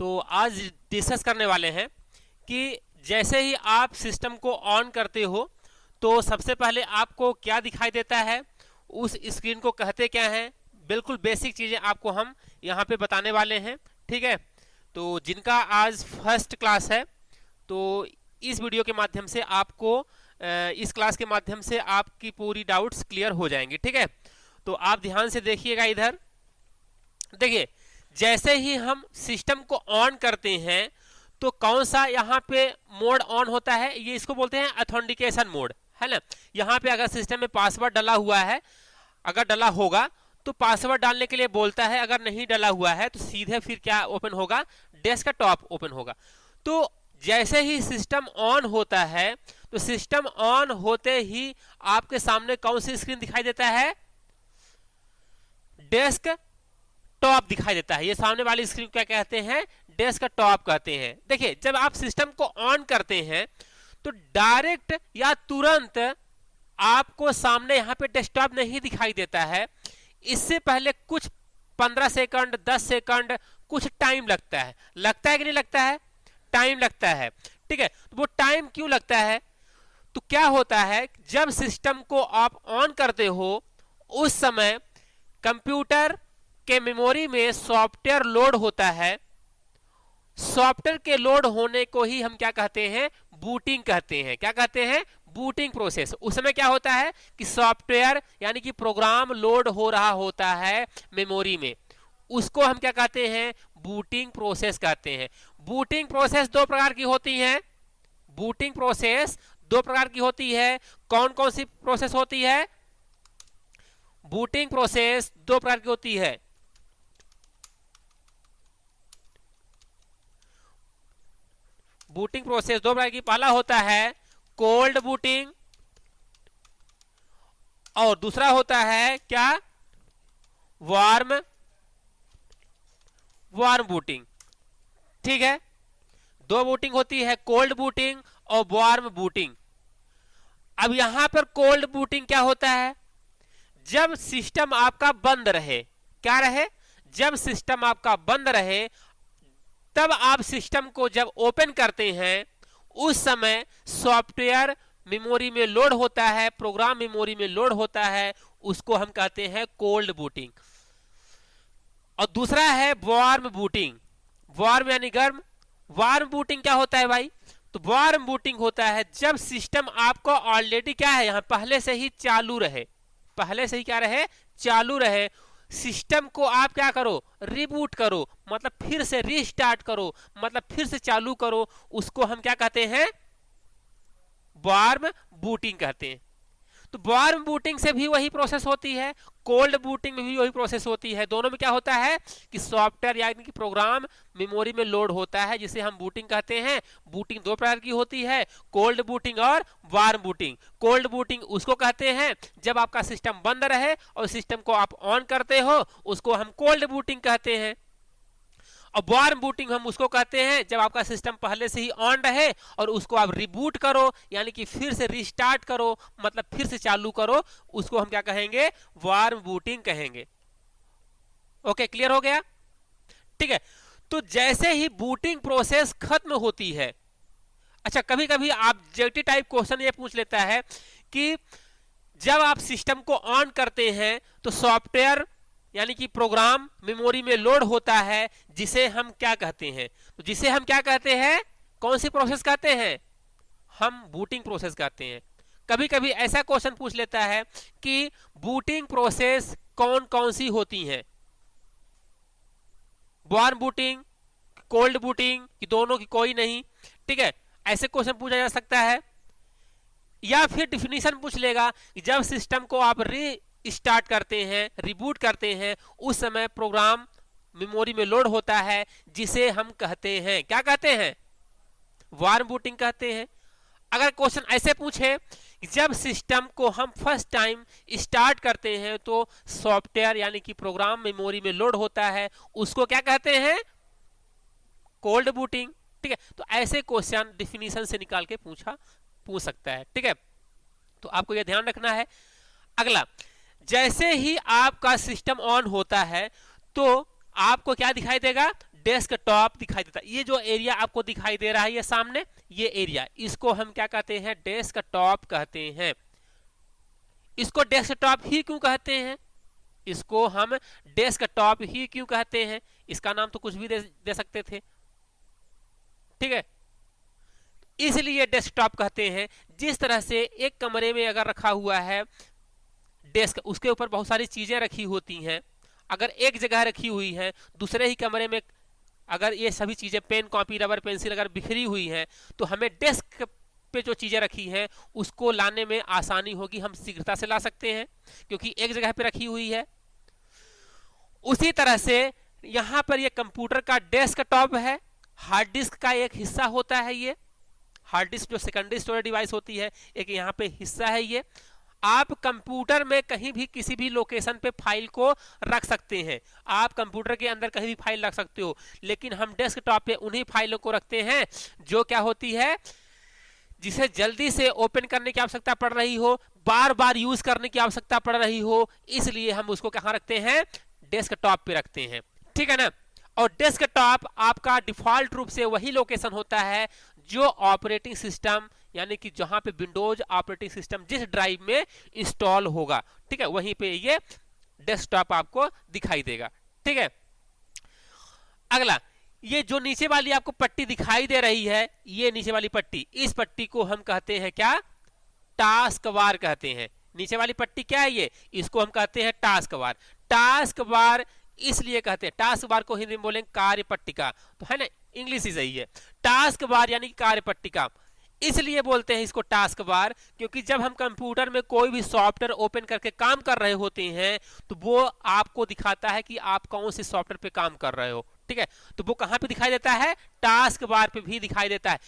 तो आज डिस्कस करने वाले हैं कि जैसे ही आप सिस्टम को ऑन करते हो तो सबसे पहले आपको क्या दिखाई देता है, उस स्क्रीन को कहते क्या हैं। बिल्कुल बेसिक चीज़ें आपको हम यहाँ पे बताने वाले हैं, ठीक है। तो जिनका आज फर्स्ट क्लास है तो इस वीडियो के माध्यम से आपको इस क्लास के माध्यम से आपकी पूरी डाउट्स क्लियर हो जाएंगी, ठीक है। तो आप ध्यान से देखिएगा, इधर देखिए, जैसे ही हम सिस्टम को ऑन करते हैं तो कौन सा यहाँ पे मोड ऑन होता है, ये इसको बोलते हैं ऑथेंटिकेशन मोड, है ना। यहाँ पे अगर सिस्टम में पासवर्ड डला हुआ है, अगर डला होगा तो पासवर्ड डालने के लिए बोलता है, अगर नहीं डला हुआ है तो सीधे फिर क्या ओपन होगा, डेस्कटॉप ओपन होगा। तो जैसे ही सिस्टम ऑन होता है तो सिस्टम ऑन होते ही आपके सामने कौन सी स्क्रीन दिखाई देता है, डेस्क टॉप दिखाई देता है। ये सामने वाली स्क्रीन क्या कहते हैं, डेस्क टॉप कहते हैं। देखिए, जब आप सिस्टम को ऑन करते हैं तो डायरेक्ट या तुरंत आपको सामने यहाँ पे डेस्कटॉप नहीं दिखाई देता है। इससे पहले कुछ 15 सेकंड 10 सेकंड कुछ टाइम लगता है कि नहीं लगता है, टाइम लगता है, ठीक है। तो वो टाइम क्यों लगता है, तो क्या होता है, जब सिस्टम को आप ऑन करते हो उस समय कंप्यूटर के मेमोरी में सॉफ्टवेयर लोड होता है। सॉफ्टवेयर के लोड होने को ही हम क्या कहते हैं, बूटिंग कहते हैं। क्या कहते हैं, बूटिंग प्रोसेस। उस समय क्या होता है कि सॉफ्टवेयर यानी कि प्रोग्राम लोड हो रहा होता है मेमोरी में, उसको हम क्या कहते हैं, बूटिंग प्रोसेस कहते हैं। बूटिंग प्रोसेस दो प्रकार की होती है। बूटिंग प्रोसेस दो प्रकार की होती है। कौन कौन सी प्रोसेस होती है, बूटिंग प्रोसेस दो प्रकार की होती है। बूटिंग प्रोसेस दो प्रकार की, पहला होता है कोल्ड बूटिंग और दूसरा होता है क्या, वार्म बूटिंग, ठीक है। दो बूटिंग होती है, कोल्ड बूटिंग और वार्म बूटिंग। अब यहां पर कोल्ड बूटिंग क्या होता है, जब सिस्टम आपका बंद रहे, क्या रहे, जब सिस्टम आपका बंद रहे तब आप सिस्टम को जब ओपन करते हैं उस समय सॉफ्टवेयर मेमोरी में लोड होता है, प्रोग्राम मेमोरी में लोड होता है, उसको हम कहते हैं कोल्ड बूटिंग। और दूसरा है वार्म बूटिंग, वार्म यानी गर्म। वार्म बूटिंग क्या होता है भाई, तो वार्म बूटिंग होता है जब सिस्टम आपको ऑलरेडी क्या है, यहां पहले से ही चालू रहे, पहले से ही क्या रहे, चालू रहे। सिस्टम को आप क्या करो, रिबूट करो, मतलब फिर से रीस्टार्ट करो, मतलब फिर से चालू करो, उसको हम क्या कहते हैं, वार्म बूटिंग कहते हैं। तो वार्म बूटिंग से भी वही प्रोसेस होती है, कोल्ड बूटिंग में भी वही प्रोसेस होती है। दोनों में क्या होता है कि सॉफ्टवेयर यानी कि प्रोग्राम मेमोरी में लोड होता है, जिसे हम बूटिंग कहते हैं। बूटिंग दो प्रकार की होती है, कोल्ड बूटिंग और वार्म बूटिंग। कोल्ड बूटिंग उसको कहते हैं जब आपका सिस्टम बंद रहे और सिस्टम को आप ऑन करते हो, उसको हम कोल्ड बूटिंग कहते हैं। और वार्म बूटिंग हम उसको कहते हैं जब आपका सिस्टम पहले से ही ऑन रहे और उसको आप रिबूट करो, यानी कि फिर से रिस्टार्ट करो, मतलब फिर से चालू करो, उसको हम क्या कहेंगे, वार्म बूटिंग कहेंगे। ओके, क्लियर हो गया, ठीक है। तो जैसे ही बूटिंग प्रोसेस खत्म होती है, अच्छा कभी कभी ऑब्जेक्टिव टाइप क्वेश्चन ये पूछ लेता है कि जब आप सिस्टम को ऑन करते हैं तो सॉफ्टवेयर यानी कि प्रोग्राम मेमोरी में लोड होता है, जिसे हम क्या कहते हैं, तो जिसे हम क्या कहते हैं, कौन सी प्रोसेस कहते हैं, हम बूटिंग प्रोसेस कहते हैं। कभी कभी ऐसा क्वेश्चन पूछ लेता है कि बूटिंग प्रोसेस कौन कौन सी होती हैं, वार्म बूटिंग, कोल्ड बूटिंग, कि दोनों की कोई नहीं, ठीक है। ऐसे क्वेश्चन पूछा जा सकता है। या फिर डिफिनीशन पूछ लेगा कि जब सिस्टम को आप स्टार्ट करते हैं, रिबूट करते हैं, उस समय प्रोग्राम मेमोरी में लोड होता है, जिसे हम कहते हैं, क्या कहते हैं, वार्म बूटिंग कहते हैं। अगर क्वेश्चन ऐसे पूछे कि जब सिस्टम को हम फर्स्ट टाइम स्टार्ट करते हैं तो सॉफ्टवेयर यानी कि प्रोग्राम मेमोरी में लोड होता है, उसको क्या कहते हैं, कोल्ड बूटिंग, ठीक है। तो ऐसे क्वेश्चन डिफिनीशन से निकाल के पूछ सकता है, ठीक है। तो आपको यह ध्यान रखना है। अगला, जैसे ही आपका सिस्टम ऑन होता है तो आपको क्या दिखाई देगा, डेस्कटॉप दिखाई देता है। ये जो एरिया आपको दिखाई दे रहा है ये सामने, ये एरिया, इसको हम क्या कहते हैं, डेस्कटॉप कहते हैं। इसको डेस्कटॉप ही क्यों कहते हैं, इसको हम डेस्कटॉप ही क्यों कहते हैं, इसका नाम तो कुछ भी दे सकते थे, ठीक है। इसलिए डेस्कटॉप कहते हैं। जिस तरह से एक कमरे में अगर रखा हुआ है डेस्क, उसके ऊपर बहुत सारी चीजें रखी होती हैं, अगर एक जगह रखी हुई है, दूसरे ही कमरे में अगर ये सभी चीजें पेन, कॉपी, रबर, पेंसिल अगर बिखरी हुई हैं, तो हमें डेस्क पे जो चीजें रखी हैं उसको लाने में आसानी होगी, हम शीघ्रता से ला सकते हैं क्योंकि एक जगह पे रखी हुई है। उसी तरह से यहां पर ये कंप्यूटर का डेस्कटॉप है, हार्ड डिस्क का एक हिस्सा होता है। ये हार्ड डिस्क जो सेकेंडरी स्टोरेज डिवाइस होती है, एक यहाँ पे हिस्सा है। ये आप कंप्यूटर में कहीं भी किसी भी लोकेशन पे फाइल को रख सकते हैं, आप कंप्यूटर के अंदर कहीं भी फाइल रख सकते हो, लेकिन हम डेस्कटॉप पे उन्हीं फाइलों को रखते हैं जो क्या होती है, जिसे जल्दी से ओपन करने की आवश्यकता पड़ रही हो, बार बार यूज करने की आवश्यकता पड़ रही हो, इसलिए हम उसको कहाँ रखते हैं, डेस्कटॉप पे रखते हैं, ठीक है ना। और डेस्कटॉप आपका डिफॉल्ट रूप से वही लोकेशन होता है जो ऑपरेटिंग सिस्टम, यानी कि जहां पे विंडोज ऑपरेटिंग सिस्टम जिस ड्राइव में इंस्टॉल होगा, ठीक है, वहीं पे ये डेस्कटॉप आपको दिखाई देगा, ठीक है। अगला, ये जो नीचे वाली आपको पट्टी दिखाई दे रही है, ये नीचे वाली पट्टी, इस पट्टी को हम कहते हैं क्या, टास्क बार कहते हैं। नीचे वाली पट्टी क्या है ये, इसको हम कहते हैं टास्क बार। टास्क बार इसलिए कहते हैं, टास्क बार को हिंदी में बोलेंगे कार्य पट्टिका, तो है ना, इंग्लिश ही सही है। टास्क बार यानी कार्य पट्टिका, इसलिए बोलते हैं इसको टास्क बार क्योंकि जब हम कंप्यूटर में कोई भी सॉफ्टवेयर ओपन करके काम कर रहे होते हैं तो वो आपको दिखाता है कि आप कौन से सॉफ्टवेयर पे काम कर रहे हो, ठीक है। तो वो कहां पे दिखाई देता है, टास्क बार पे भी दिखाई देता है।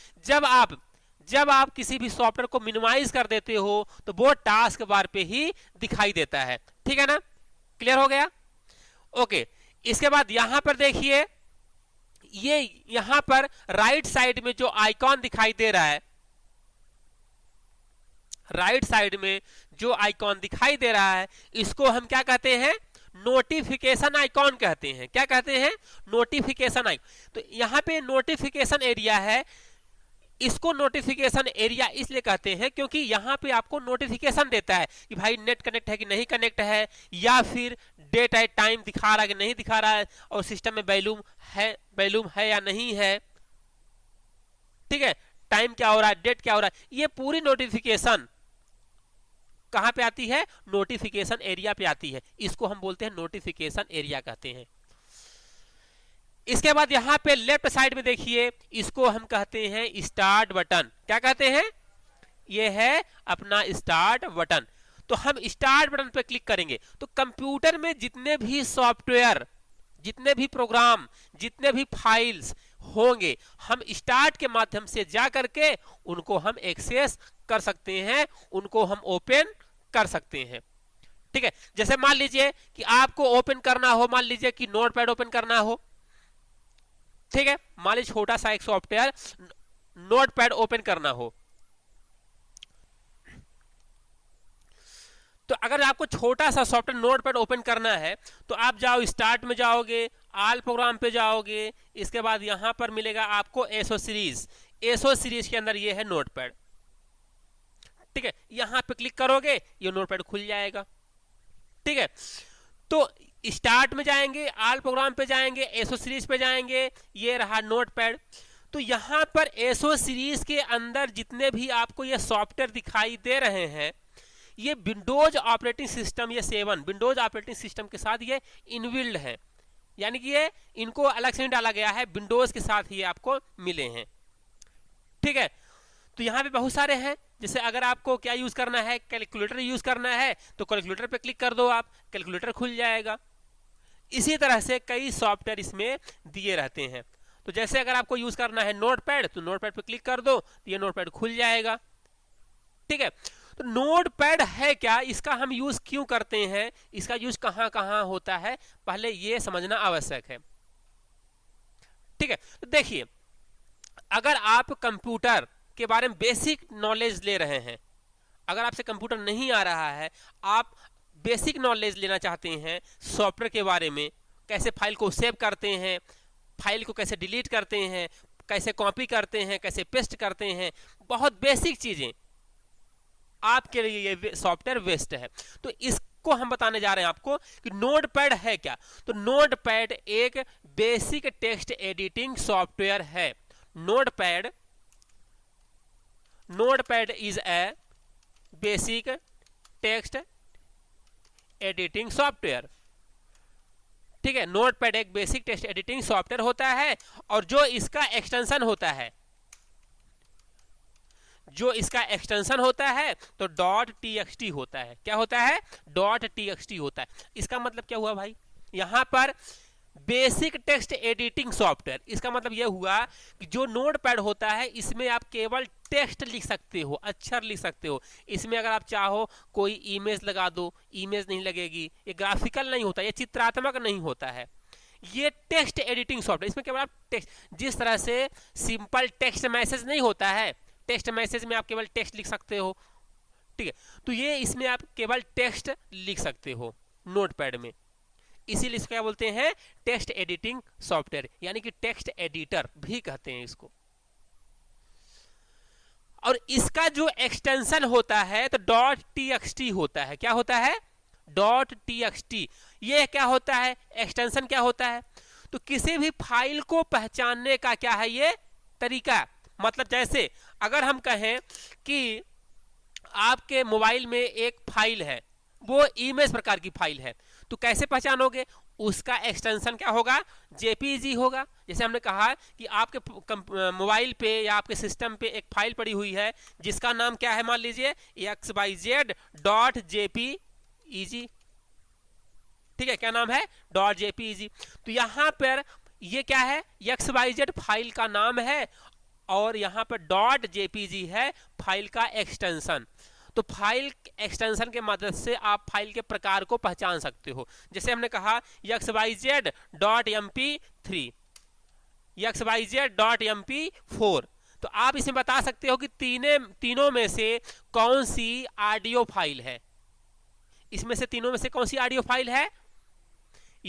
जब आप किसी भी सॉफ्टवेयर को मिनिमाइज कर देते हो तो वो टास्क बार पे ही दिखाई देता है, ठीक है ना, क्लियर हो गया, ओके। इसके बाद यहां पर देखिए, ये यहां पर राइट साइड में जो आइकॉन दिखाई दे रहा है, राइट साइड में जो आइकॉन दिखाई दे रहा है, इसको हम क्या कहते हैं, नोटिफिकेशन आइकॉन कहते हैं। क्या कहते हैं, नोटिफिकेशन आइकॉन। तो यहां पे नोटिफिकेशन एरिया है, इसको नोटिफिकेशन एरिया इसलिए कहते हैं क्योंकि यहां पे आपको नोटिफिकेशन देता है कि भाई नेट कनेक्ट है कि नहीं कनेक्ट है, या फिर डेट है, टाइम दिखा रहा है कि नहीं दिखा रहा है, और सिस्टम में वैल्यूम है या नहीं है, ठीक है, टाइम क्या हो रहा है, डेट क्या हो रहा है, ये पूरी नोटिफिकेशन कहां पे आती है, नोटिफिकेशन एरिया पे आती है। इसको हम बोलते हैं नोटिफिकेशन एरिया कहते हैं। इसके बाद यहां पे लेफ्ट साइड में देखिए, इसको हम कहते हैं स्टार्ट बटन। क्या कहते हैं, ये है अपना स्टार्ट बटन। तो हम स्टार्ट बटन पे क्लिक करेंगे तो कंप्यूटर में जितने भी सॉफ्टवेयर, जितने भी प्रोग्राम, जितने भी फाइल्स होंगे, हम स्टार्ट के माध्यम से जा करके उनको हम एक्सेस कर सकते हैं, उनको हम ओपन कर सकते हैं, ठीक है। जैसे मान लीजिए कि आपको ओपन करना हो, मान लीजिए कि नोटपैड ओपन करना हो, ठीक है, मान लीजिए छोटा सा एक सॉफ्टवेयर नोटपैड ओपन करना हो, तो अगर आपको छोटा सा सॉफ्टवेयर नोटपैड ओपन करना है तो आप जाओ, स्टार्ट में जाओगे, ऑल प्रोग्राम पे जाओगे, इसके बाद यहां पर मिलेगा आपको एसओ सीरीज। एसओ सीरीज के अंदर ये है नोटपैड, ठीक है, यहां पे क्लिक करोगे ये नोटपैड खुल जाएगा, ठीक है। तो स्टार्ट में जाएंगे, ऑल प्रोग्राम पे जाएंगे, एसओ सीरीज पे जाएंगे, ये रहा नोटपैड। तो यहां पर एसओ सीरीज के अंदर जितने भी आपको ये सॉफ्टवेयर दिखाई दे रहे हैं, ये विंडोज ऑपरेटिंग सिस्टम, ये 7 विंडोज ऑपरेटिंग सिस्टम के साथ ये इनबिल्ड है, यानी कि ये इनको अलग से नहीं डाला गया है, विंडोज के साथ ही आपको मिले हैं, ठीक है। तो यहाँ पे बहुत सारे हैं, जैसे अगर आपको क्या यूज करना है, कैलकुलेटर यूज करना है तो कैलकुलेटर पे क्लिक कर दो आप, कैलकुलेटर खुल जाएगा। इसी तरह से कई सॉफ्टवेयर इसमें दिए रहते हैं। तो जैसे अगर आपको यूज करना है नोटपैड, तो नोटपैड पे क्लिक कर दो तो ये नोटपैड खुल जाएगा, ठीक है। तो नोटपैड है क्या, इसका हम यूज क्यों करते हैं, इसका यूज कहां कहां होता है, पहले ये समझना आवश्यक है, ठीक है। तो देखिए, अगर आप कंप्यूटर के बारे में बेसिक नॉलेज ले रहे हैं, अगर आपसे कंप्यूटर नहीं आ रहा है, आप बेसिक नॉलेज लेना चाहते हैं सॉफ्टवेयर के बारे में, कैसे फाइल को सेव करते हैं, फाइल को कैसे डिलीट करते हैं, कैसे कॉपी करते हैं, कैसे पेस्ट करते हैं, बहुत बेसिक चीजें आपके लिए ये सॉफ्टवेयर बेस्ट है। तो इसको हम बताने जा रहे हैं आपको कि नोटपैड है क्या। तो नोटपैड एक बेसिक टेक्स्ट एडिटिंग सॉफ्टवेयर है। Notepad is a basic text editing software. ठीक है, नोटपैड एक बेसिक टेक्स्ट एडिटिंग सॉफ्टवेयर होता है, और जो इसका एक्सटेंशन होता है, तो .txt होता है। क्या होता है? .txt होता है। इसका मतलब क्या हुआ भाई, यहां पर बेसिक टेक्स्ट एडिटिंग सॉफ्टवेयर, इसका मतलब यह हुआ कि जो नोटपैड होता है इसमें आप केवल टेक्स्ट लिख सकते हो, अक्षर लिख सकते हो। इसमें अगर आप चाहो कोई इमेज लगा दो, इमेज नहीं लगेगी। ये ग्राफिकल नहीं होता, ये चित्रात्मक नहीं होता है, ये टेक्स्ट एडिटिंग सॉफ्टवेयर। इसमें केवल आप टेक्स्ट, जिस तरह से सिंपल टेक्स्ट मैसेज नहीं होता है, टेक्स्ट मैसेज में आप केवल टेक्स्ट लिख सकते हो, ठीक है, तो ये इसमें आप केवल टेक्स्ट लिख सकते हो नोटपैड में। इसीलिए इसको क्या बोलते हैं? टेक्स्ट एडिटिंग सॉफ्टवेयर, यानी कि टेक्स्ट एडिटर भी कहते हैं इसको। और इसका जो एक्सटेंशन होता है तो .txt होता है। क्या होता है? .txt। ये क्या होता है? एक्सटेंशन क्या होता है? तो किसी भी फाइल को पहचानने का क्या है ये तरीका। मतलब जैसे अगर हम कहें कि आपके मोबाइल में एक फाइल है, वो इमेज प्रकार की फाइल है, तो कैसे पहचानोगे? उसका एक्सटेंशन क्या होगा? JPG होगा। जैसे हमने कहा कि आपके मोबाइल पे या आपके सिस्टम पे एक फाइल पड़ी हुई है जिसका नाम क्या है, मान लीजिए xyz.jpeg। ठीक है, क्या नाम है? .jpeg। तो यहां पर ये क्या है? xyz फाइल का नाम है, और यहां पर .jpg है फाइल का एक्सटेंशन। तो फाइल एक्सटेंशन के मदद से आप फाइल के प्रकार को पहचान सकते हो। जैसे हमने कहा xyz.mp3, xyz.mp4, तो आप इसमें बता सकते हो कि तीनों में से कौन सी ऑडियो फाइल है। इसमें से तीनों में से कौन सी ऑडियो फाइल है?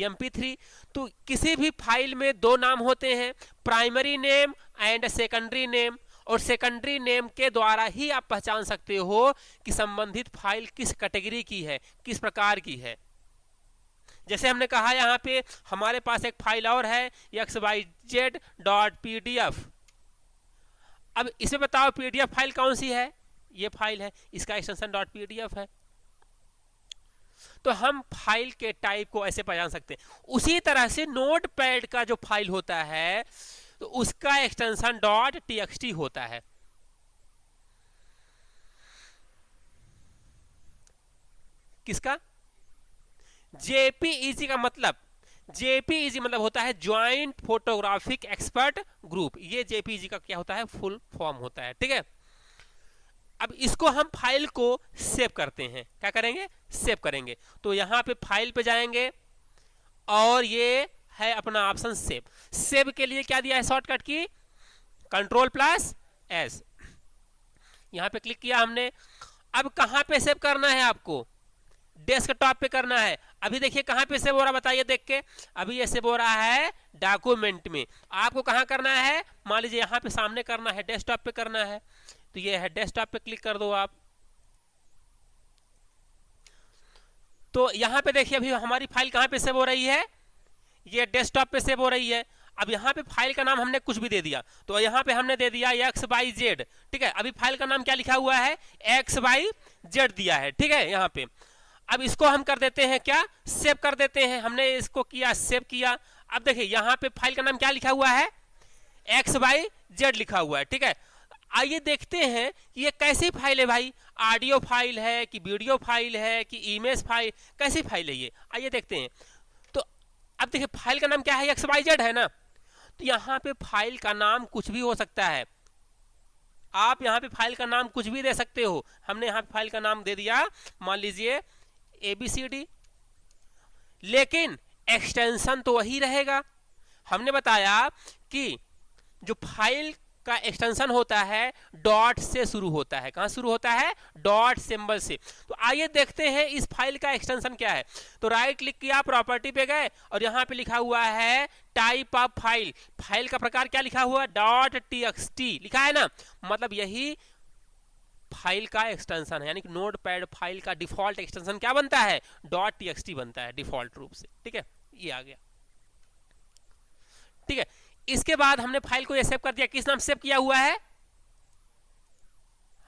MP3। तो किसी भी फाइल में दो नाम होते हैं, primary name and secondary name, और सेकेंडरी नेम के द्वारा ही आप पहचान सकते हो कि संबंधित फाइल किस कैटेगरी की है, किस प्रकार की है। जैसे हमने कहा यहाँ पे हमारे पास एक फाइल और है xyz.pdf। अब इसमें बताओ PDF फाइल कौन सी है? ये फाइल है, इसका एक्सटेंशन .pdf है। तो हम फाइल के टाइप को ऐसे पहचान सकते हैं। उसी तरह से नोटपैड का जो फाइल होता है तो उसका एक्सटेंशन .txt होता है। किसका? JPEG का मतलब, JPEG मतलब होता है ज्वाइंट फोटोग्राफिक एक्सपर्ट ग्रुप। ये JPEG का क्या होता है? फुल फॉर्म होता है। ठीक है, अब इसको हम फाइल को सेव करते हैं। क्या करेंगे? सेव करेंगे। तो यहां पे फाइल पे जाएंगे, और ये है अपना ऑप्शन सेव। सेव के लिए क्या दिया है शॉर्टकट की? Ctrl+S। यहां पे क्लिक किया हमने। अब कहां पे सेव करना है आपको? डेस्कटॉप पे करना है। अभी देखिए कहां पे सेव हो रहा, बताइए देख के। अभी ये सेव हो रहा है डॉक्यूमेंट में। आपको कहां करना है? मान लीजिए यहां पे सामने करना है, डेस्कटॉप पे करना है। तो ये है डेस्कटॉप पे, क्लिक कर दो आप। तो यहां पे देखिए अभी हमारी फाइल कहां पे सेव हो रही है? ये डेस्कटॉप पे सेव हो रही है। अब यहाँ पे फाइल का नाम हमने कुछ भी दे दिया, तो यहाँ पे हमने दे दिया XYZ। ठीक है, अभी फाइल का नाम क्या लिखा हुआ है? XYZ दिया है। ठीक है, यहाँ पे अब इसको हम कर देते हैं क्या? सेव कर देते हैं। हमने इसको किया, सेव किया। अब देखिए यहाँ पे फाइल का नाम क्या लिखा हुआ है? XYZ लिखा हुआ है। ठीक है, आइए देखते हैं कि ये कैसी फाइल है भाई। ऑडियो फाइल है कि वीडियो फाइल है कि इमेज फाइल, कैसी फाइल है ये? आइए देखते हैं। तो अब देखिए फाइल का नाम क्या है? XYZ है ना। तो यहाँ पे फाइल का नाम कुछ भी हो सकता है। आप यहाँ पे फाइल का नाम कुछ भी दे सकते हो। हमने यहाँ पे फाइल का नाम दे दिया, मान लीजिए ABCD, लेकिन एक्सटेंशन तो वही रहेगा। हमने बताया कि जो फाइल का एक्सटेंशन होता है डॉट से शुरू होता है। कहां शुरू होता है? डॉट सिंबल से। तो आइए देखते हैं इस फाइल का एक्सटेंशन क्या है। तो राइट क्लिक किया, प्रॉपर्टी पे गए और यहां पे लिखा हुआ है टाइप ऑफ फाइल। फाइल का प्रकार क्या लिखा हुआ? डॉट टीएक्सटी लिखा है ना, मतलब यही फाइल का एक्सटेंशन है। यानी कि नोटपैड फाइल का डिफॉल्ट एक्सटेंशन क्या बनता है? डॉट टीएक्सटी बनता है डिफॉल्ट रूप से। ठीक है, ये आ गया। ठीक है, इसके बाद हमने फाइल को ये सेव कर दिया। किस नाम से सेव किया हुआ है?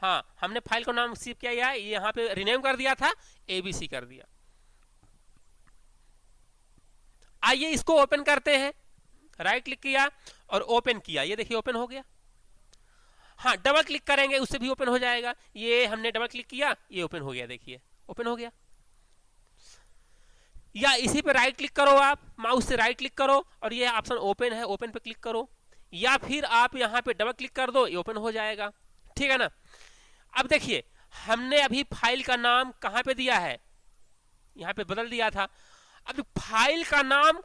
हाँ, हमने फाइल को नाम सेव किया है, यहां पे रिनेम कर दिया था, एबीसी कर दिया। आइए इसको ओपन करते हैं। राइट क्लिक किया और ओपन किया, ये देखिए ओपन हो गया। हाँ, डबल क्लिक करेंगे उससे भी ओपन हो जाएगा। ये हमने डबल क्लिक किया, ये ओपन हो गया, देखिए ओपन हो गया। या इसी पे राइट क्लिक करो, आप माउस से राइट क्लिक करो और ये ऑप्शन ओपन है, ओपन पे क्लिक करो, या फिर आप यहाँ पे डबल क्लिक कर दो, ये ओपन हो जाएगा। ठीक है ना। अब देखिए हमने अभी फाइल का नाम कहाँ पे दिया है? यहाँ पे बदल दिया था। अब फाइल का नाम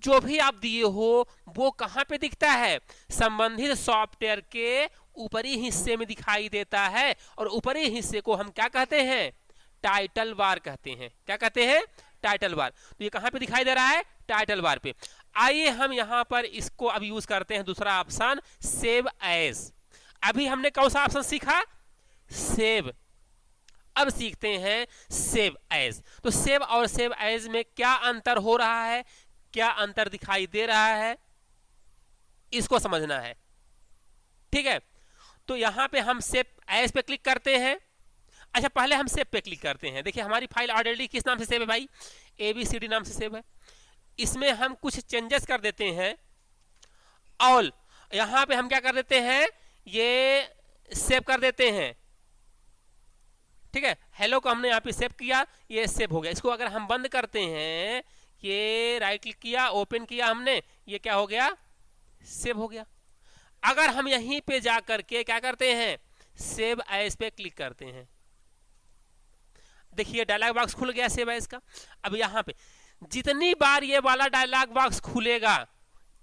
जो भी आप दिए हो वो कहां पे दिखता है? संबंधित सॉफ्टवेयर के ऊपरी हिस्से में दिखाई देता है, और ऊपरी हिस्से को हम क्या कहते हैं? टाइटल बार कहते हैं। क्या कहते हैं? Title bar. तो ये कहां पे दिखाई दे रहा है? टाइटल बार पे। आइए हम यहां पर इसको अब यूज करते हैं, दूसरा ऑप्शन सेव एज। अभी हमने कौन सा ऑप्शन सीखा? सेव। अब सीखते हैं सेव एज। तो सेव और सेव एज में क्या अंतर हो रहा है, क्या अंतर दिखाई दे रहा है, इसको समझना है। ठीक है, तो यहां पे हम सेव एज पे क्लिक करते हैं। अच्छा, पहले हम सेव पे क्लिक करते हैं। देखिए हमारी फाइल ऑलरेडी किस नाम से सेव है भाई? ABCD नाम से सेव है। इसमें हम कुछ चेंजेस कर देते हैं। ऑल यहां पे हम क्या कर देते हैं? ये सेव कर देते हैं। ठीक है, हेलो को हमने यहाँ पे सेव किया, ये सेव हो गया। इसको अगर हम बंद करते हैं, ये राइट क्लिक किया, ओपन किया हमने, ये क्या हो गया? सेव हो गया। अगर हम यहीं पे जा करके क्या करते हैं? सेव एज पे क्लिक करते हैं, देखिए डायलॉग बॉक्स खुल गया सेव एज का। अब यहां पे जितनी बार ये वाला डायलॉग बॉक्स खुलेगा,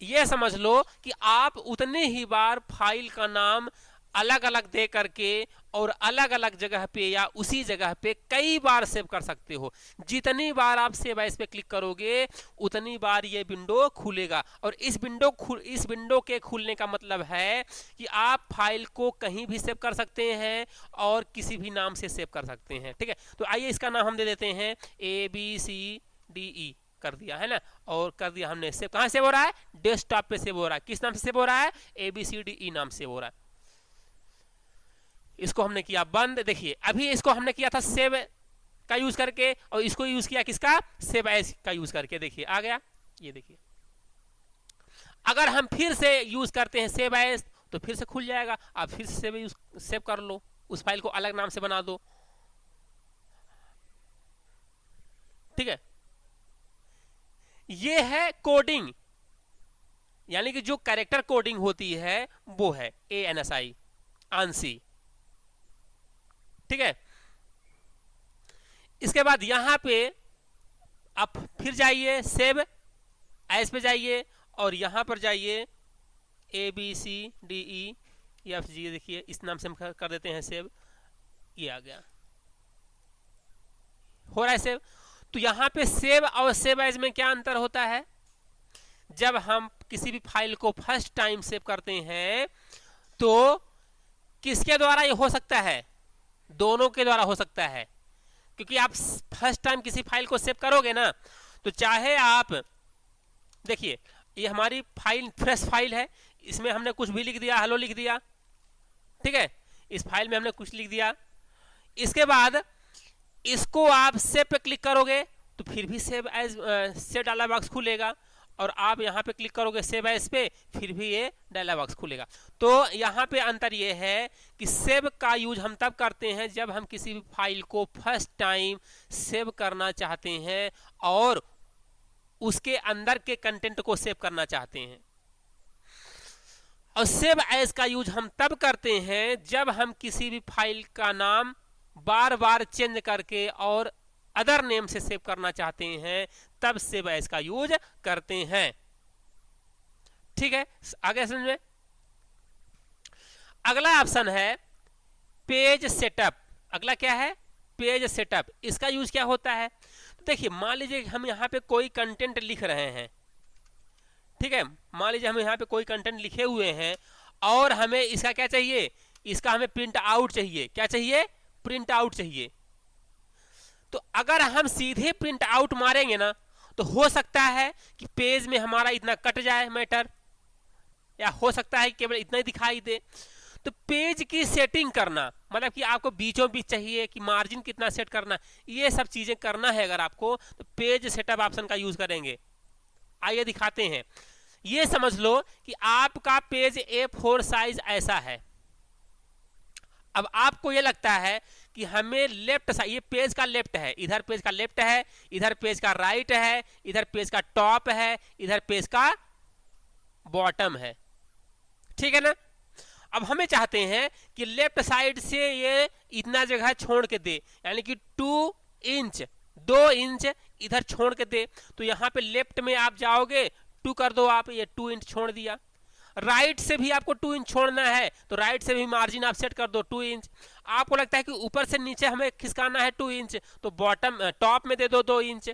ये समझ लो कि आप उतनी ही बार फाइल का नाम अलग अलग दे करके और अलग अलग जगह पे या उसी जगह पे कई बार सेव कर सकते हो। जितनी बार आप सेव एज पे क्लिक करोगे उतनी बार ये विंडो खुलेगा, और इस विंडो के खुलने का मतलब है कि आप फाइल को कहीं भी सेव कर सकते हैं और किसी भी नाम से सेव कर सकते हैं। ठीक है, तो आइए इसका नाम हम दे देते हैं ABCDE कर दिया है ना, और कर दिया हमने सेव। कहां सेव हो रहा है? डेस्कटॉप पे सेव हो रहा है। किस नाम से सेव हो रहा है? ABCDE नाम से सेव हो रहा है। इसको हमने किया बंद। देखिए अभी इसको हमने किया था सेव का यूज करके, और इसको यूज किया किसका? सेव एज का यूज करके। देखिए आ गया, ये देखिए। अगर हम फिर से यूज करते हैं सेव एज तो फिर से खुल जाएगा। आप फिर से सेव कर लो, उस फाइल को अलग नाम से बना दो। ठीक है, ये है कोडिंग, यानी कि जो कैरेक्टर कोडिंग होती है वो है ANSI ANSI। ठीक है, इसके बाद यहां पे आप फिर जाइए सेव एज पे जाइए और यहां पर जाइए ABCDEFG, देखिए इस नाम से हम कर देते हैं सेव। ये आ गया, हो रहा है सेव। तो यहां पे सेव और सेव एज में क्या अंतर होता है? जब हम किसी भी फाइल को फर्स्ट टाइम सेव करते हैं तो किसके द्वारा ये हो सकता है? दोनों के द्वारा हो सकता है, क्योंकि आप फर्स्ट टाइम किसी फाइल को सेव करोगे ना, तो चाहे आप देखिए ये हमारी फाइल फ्रेश फाइल है, इसमें हमने कुछ भी लिख दिया, हेलो लिख दिया। ठीक है, इस फाइल में हमने कुछ लिख दिया। इसके बाद इसको आप सेव पे क्लिक करोगे तो फिर भी save as save dialog box खुलेगा, और आप यहाँ पे क्लिक करोगे सेव एज पे, फिर भी ये डायलॉग बॉक्स खुलेगा। तो यहाँ पे अंतर ये है कि सेव का यूज हम तब करते हैं जब हम किसी भी फाइल को फर्स्ट टाइम सेव करना चाहते हैं और उसके अंदर के कंटेंट को सेव करना चाहते हैं, और सेव एज का यूज हम तब करते हैं जब हम किसी भी फाइल का नाम बार बार चेंज करके और अदर नेम से सेव करना चाहते हैं, तब सेव एज का यूज करते हैं। ठीक है, आगे समझ में। अगला ऑप्शन है पेज सेटअप। अगला क्या है? Page setup. इसका यूज क्या होता है? तो देखिए, मान लीजिए हम यहाँ पे कोई कंटेंट लिख रहे हैं, ठीक है, मान लीजिए हम यहाँ पे कोई कंटेंट लिखे हुए हैं और हमें इसका क्या चाहिए, इसका हमें प्रिंट आउट चाहिए। क्या चाहिए? प्रिंट आउट चाहिए। तो अगर हम सीधे प्रिंट आउट मारेंगे ना, तो हो सकता है कि पेज में हमारा इतना कट जाए मैटर, या हो सकता है कि केवल इतना ही दिखाई दे। तो पेज की सेटिंग करना, मतलब कि आपको बीचों बीच चाहिए कि मार्जिन कितना सेट करना, ये सब चीजें करना है अगर आपको, तो पेज सेटअप ऑप्शन का यूज करेंगे। आइए दिखाते हैं। ये समझ लो कि आपका पेज A4 साइज ऐसा है। अब आपको ये लगता है कि हमें लेफ्ट साइड, ये पेज का लेफ्ट है, इधर पेज का लेफ्ट है, इधर पेज का राइट है, इधर पेज का टॉप है, इधर पेज का बॉटम है, ठीक है ना। अब हमें चाहते हैं कि लेफ्ट साइड से ये इतना जगह छोड़ के दे, यानी कि 2 इंच 2 इंच इधर छोड़ के दे। तो यहाँ पे लेफ्ट में आप जाओगे 2 कर दो, आप ये 2 इंच छोड़ दिया। राइट से भी आपको 2 इंच छोड़ना है तो राइट से भी मार्जिन आप सेट कर दो 2 इंच। आपको लगता है कि ऊपर से नीचे हमें खिसकाना है 2 इंच, तो बॉटम टॉप में दे दो 2 इंच।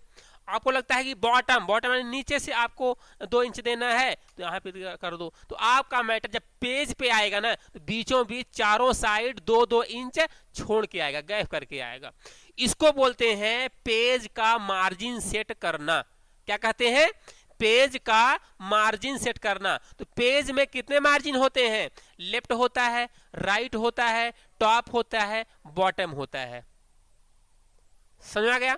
आपको लगता है कि बॉटम नीचे से आपको 2 इंच देना है, तो यहाँ पे कर दो। तो आपका मैटर जब पेज पे आएगा ना, तो बीचों बीच चारों साइड 2-2 इंच छोड़ के आएगा, गैप करके आएगा। इसको बोलते हैं पेज का मार्जिन सेट करना। क्या कहते हैं? पेज का मार्जिन सेट करना। तो पेज में कितने मार्जिन होते हैं? लेफ्ट होता है, राइट होता है, टॉप होता है, बॉटम होता है। समझ आ गया?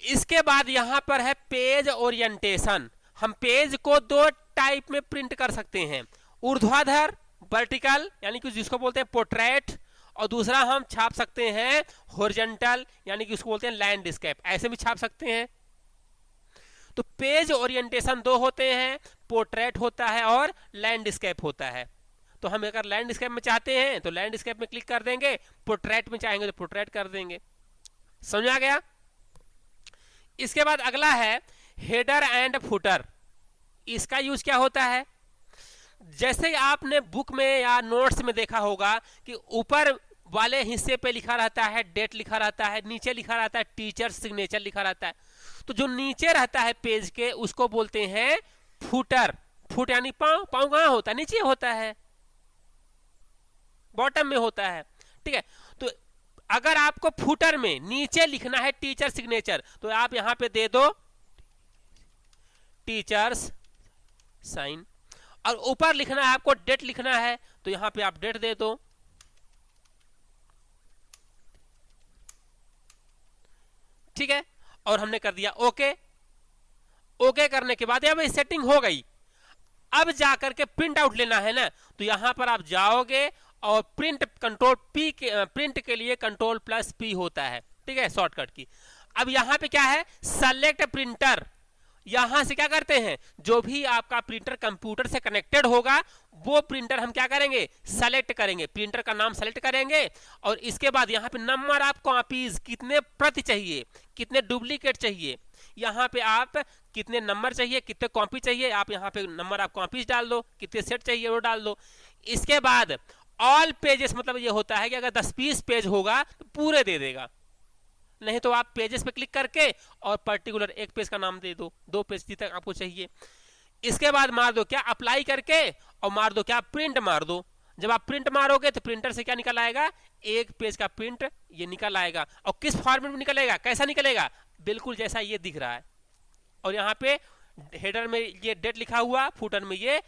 इसके बाद यहां पर है पेज ओरिएंटेशन। हम पेज को 2 टाइप में प्रिंट कर सकते हैं, ऊर्ध्वाधर वर्टिकल, यानी कि जिसको बोलते हैं पोर्ट्रेट, और दूसरा हम छाप सकते हैं हॉरिजॉन्टल, यानी कि उसको बोलते हैं लैंडस्केप। ऐसे भी छाप सकते हैं। तो पेज ओरिएंटेशन 2 होते हैं, पोर्ट्रेट होता है और लैंडस्केप होता है। तो हम अगर लैंडस्केप में चाहते हैं तो लैंडस्केप में क्लिक कर देंगे, पोर्ट्रेट में चाहेंगे तो पोर्ट्रेट कर देंगे। समझ आ गया? इसके बाद अगला है हेडर एंड फुटर। इसका यूज क्या होता है? जैसे आपने बुक में या नोट्स में देखा होगा कि ऊपर वाले हिस्से पे लिखा रहता है डेट लिखा रहता है, नीचे लिखा रहता है टीचर सिग्नेचर लिखा रहता है। तो जो नीचे रहता है पेज के, उसको बोलते हैं फुटर। फुट यानी पांव, पांव कहां होता है? नीचे होता है, बॉटम में होता है, ठीक है। तो अगर आपको फुटर में नीचे लिखना है टीचर सिग्नेचर, तो आप यहां पे दे दो टीचर्स साइन, और ऊपर लिखना है आपको डेट लिखना है, तो यहां पे आप डेट दे दो, ठीक है। और हमने कर दिया ओके। ओके करने के बाद अब सेटिंग हो गई। अब जाकर के प्रिंट आउट लेना है ना, तो यहां पर आप जाओगे और प्रिंट कंट्रोल पी के, प्रिंट के लिए कंट्रोल+P होता है, ठीक है, शॉर्टकट की। अब यहां पे क्या है? Select printer. यहां से क्या करते हैं, जो भी आपका प्रिंटर कंप्यूटर से कनेक्टेड होगा वो प्रिंटर हम क्या करेंगे? सेलेक्ट करेंगे, प्रिंटर का नाम सेलेक्ट करेंगे। और इसके बाद यहाँ पे नंबर ऑफ कॉपीज, कितने प्रति चाहिए, कितने डुप्लीकेट चाहिए, यहाँ पे आप कितने नंबर चाहिए, कितने कॉपी चाहिए, आप यहाँ पे नंबर ऑफ कॉपीज डाल दो, कितने सेट चाहिए वो डाल दो। इसके बाद ऑल पेजेस, मतलब ये होता है कि अगर 10-20 पेज होगा तो पूरे दे देगा, नहीं तो आप पेजेस पे क्लिक करके और पर्टिकुलर एक पेज का नाम दे दो, 2 पेज तक आपको चाहिए। इसके बाद मार दो क्या? अप्लाई करके, और मार दो क्या? प्रिंट मार दो। जब आप प्रिंट मारोगे तो प्रिंटर से क्या निकल आएगा? एक पेज का प्रिंट ये निकल आएगा। और किस फॉर्मेट में निकलेगा, कैसा निकलेगा? बिल्कुल जैसा ये दिख रहा है। और यहाँ पे हेडर में ये डेट लिखा हुआ, फुटर में ये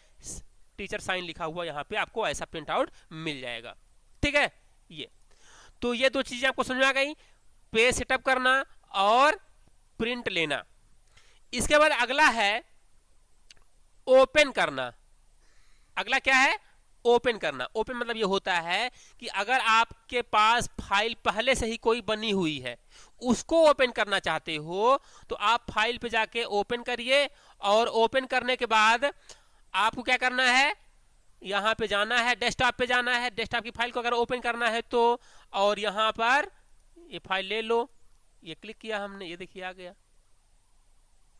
टीचर साइन लिखा हुआ, यहाँ पे आपको ऐसा प्रिंट आउट मिल जाएगा, ठीक है। ये तो ये 2 चीजें आपको समझ आ गई, पेज सेटअप करना और प्रिंट लेना। इसके बाद अगला है ओपन करना। अगला क्या है? ओपन करना। ओपन मतलब ये होता है कि अगर आपके पास फाइल पहले से ही कोई बनी हुई है, उसको ओपन करना चाहते हो, तो आप फाइल पे जाके ओपन करिए। और ओपन करने के बाद आपको क्या करना है? यहां पे जाना है, डेस्कटॉप पे जाना है। डेस्कटॉप की फाइल को अगर ओपन करना है तो, और यहां पर ये फाइल ले लो, ये क्लिक किया हमने, ये देखिए आ गया।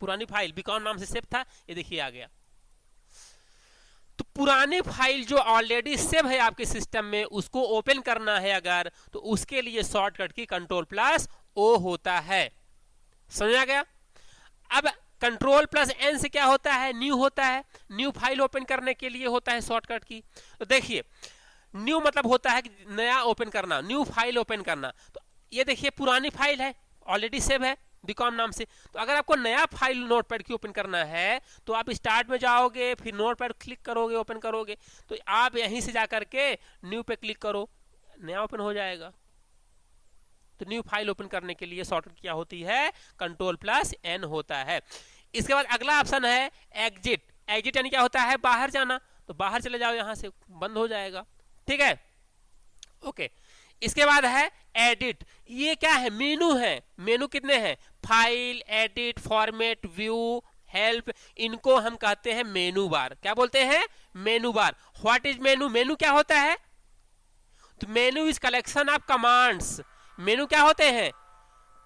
पुरानी फाइल बीकॉन नाम से सेव था, ये देखिए आ गया। तो पुरानी फाइल जो ऑलरेडी सेव है आपके सिस्टम में उसको ओपन करना है अगर, तो उसके लिए शॉर्टकट की Ctrl+O होता है। समझा गया? अब Ctrl+N से क्या होता है? न्यू होता है। न्यू फाइल ओपन करने के लिए होता है शॉर्टकट की। तो देखिए, न्यू मतलब होता है कि नया ओपन करना, न्यू फाइल ओपन करना। तो ये देखिए पुरानी फाइल है, ऑलरेडी सेव है बीकॉम नाम से। तो अगर आपको नया फाइल नोटपैड की ओपन करना है तो आप स्टार्ट में जाओगे, फिर नोटपैड क्लिक करोगे, ओपन करोगे। तो आप यहीं से जाकर के न्यू पे क्लिक करो, नया ओपन हो जाएगा। तो न्यू फाइल ओपन करने के लिए शॉर्टकट क्या होती है? Ctrl+N होता है। इसके बाद अगला ऑप्शन है एग्जिट। एग्जिट यानी क्या होता है? बाहर जाना। तो बाहर चले जाओ, यहां से बंद हो जाएगा। ठीक है, ओके। इसके बाद है एडिट। ये क्या है? मेनू है। मेनू कितने हैं? File, edit, format, view, help. इनको हम कहते हैं मेनू बार। क्या बोलते हैं? मेनू बार। व्हाट इज मेनू? मेनू क्या होता है? तो मेनू इज कलेक्शन ऑफ कमांड्स। मेनू क्या होते हैं?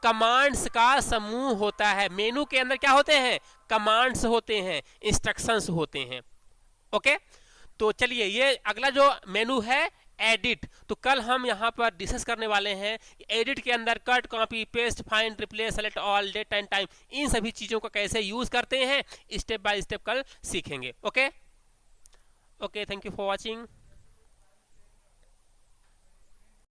कमांड्स का समूह होता है। मेनू के अंदर क्या होते हैं? कमांड्स होते हैं, इंस्ट्रक्शंस होते हैं। ओके, तो चलिए ये अगला जो मेनू है एडिट। तो कल हम यहाँ पर डिस्कस करने वाले हैं एडिट के अंदर cut, copy, paste, find, replace, select all, date and time, इन सभी चीजों को कैसे यूज करते हैं स्टेप बाय स्टेप कल सीखेंगे। Okay, thank you for watching.